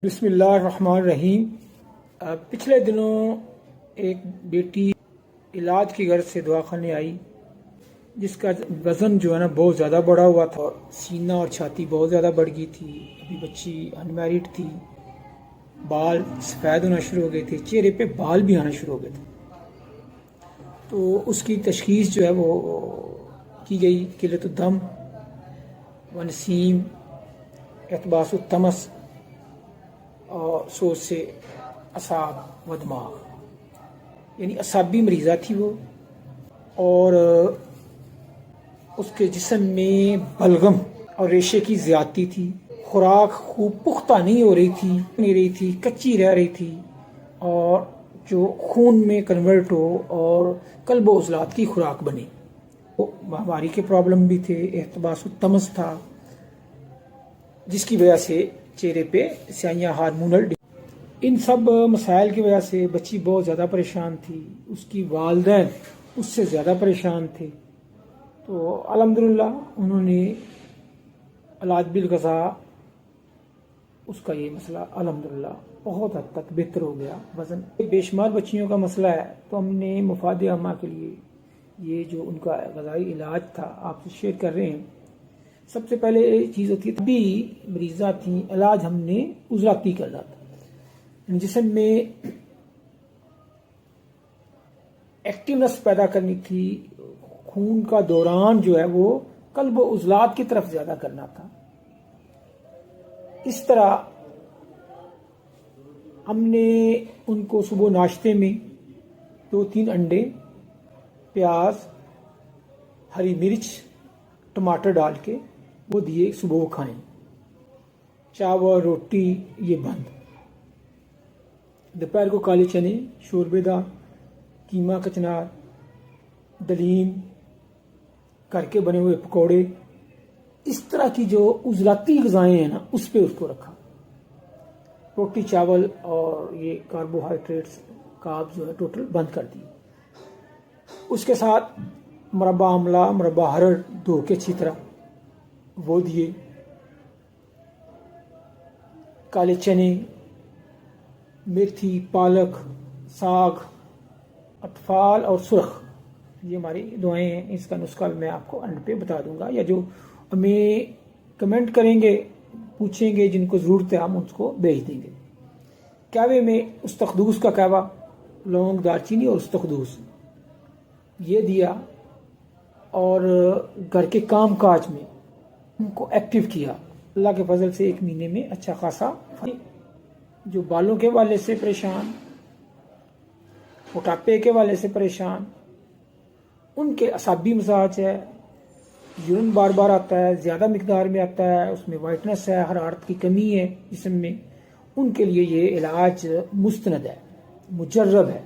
بسم اللہ الرحمن الرحیم۔ پچھلے دنوں ایک بیٹی علاج کی غرض سے دواخانے آئی، جس کا وزن جو ہے نا بہت زیادہ بڑھا ہوا تھا اور سینہ اور چھاتی بہت زیادہ بڑھ گئی تھی۔ ابھی بچی انمیرڈ تھی، بال سفید ہونا شروع ہو گئے تھے، چہرے پہ بال بھی آنا شروع ہو گئے تھے۔ تو اس کی تشخیص جو ہے وہ کی گئی قلت الدم ونسیم اقتباس التمس اور سوچ سے اعصاب و دماغ، یعنی اعصابی مریضہ تھی وہ، اور اس کے جسم میں بلغم اور ریشے کی زیادتی تھی۔ خوراک خوب پختہ نہیں ہو رہی تھی، کچی رہ رہی تھی، اور جو خون میں کنورٹ ہو اور قلب و عضلات کی خوراک بنے۔ ماہواری کے پرابلم بھی تھے، اقتباس التمس تھا، جس کی وجہ سے چہرے پہ سیاہیاں ہارمونل۔ ان سب مسائل کی وجہ سے بچی بہت زیادہ پریشان تھی، اس کی والدین اس سے زیادہ پریشان تھے۔ تو الحمدللہ انہوں نے علاج بالغذا اس کا یہ مسئلہ الحمدللہ بہت حد تک بہتر ہو گیا۔ وزن بے شمار بچیوں کا مسئلہ ہے، تو ہم نے مفاد عامہ کے لیے یہ جو ان کا غذائی علاج تھا آپ سے شیئر کر رہے ہیں۔ سب سے پہلے ایک چیز ہوتی ہے، بھی مریضہ تھیں، علاج ہم نے عضلاتی کرنا تھا، جسم میں ایکٹیونس پیدا کرنی تھی، خون کا دوران جو ہے وہ قلب و عضلات کی طرف زیادہ کرنا تھا۔ اس طرح ہم نے ان کو صبح ناشتے میں 2-3 انڈے، پیاز، ہری مرچ، ٹماٹر ڈال کے وہ دیے، صبح وہ کھائیں۔ چاول روٹی یہ بند۔ دوپہر کو کالے چنے، شوربے دار، کیما کچنار، دلیم، گھر کے بنے ہوئے پکوڑے، اس طرح کی جو عضلاتی غذائیں ہیں نا اس پہ اس کو رکھا۔ روٹی چاول اور یہ کاربوہائیڈریٹس کارب جو ہے ٹوٹل بند کر دی۔ اس کے ساتھ مربع آملہ، مربع ہرڑ دھو کے اچھی طرح وہ دیے۔ کالے چنے، میتھی، پالک، ساگ، اطفال اور سرخ، یہ ہماری دعائیں ہیں۔ اس کا نسخہ میں آپ کو اینڈ پہ بتا دوں گا، یا جو ہمیں کمنٹ کریں گے، پوچھیں گے، جن کو ضرورت ہے ہم اس کو بھیج دیں گے۔ کہوے میں استخدوس کا کہوا، لونگ، دارچینی اور استخدوس یہ دیا، اور گھر کے کام کاج میں ان کو ایکٹیو کیا۔ اللہ کے فضل سے 1 مہینے میں اچھا خاصا جو بالوں کے والے سے پریشان، موٹاپے کے والے سے پریشان، ان کے اعصابی مزاج ہے، یورین بار بار آتا ہے، زیادہ مقدار میں آتا ہے، اس میں وائٹنس ہے، حرارت کی کمی ہے جسم میں، ان کے لیے یہ علاج مستند ہے، مجرب ہے۔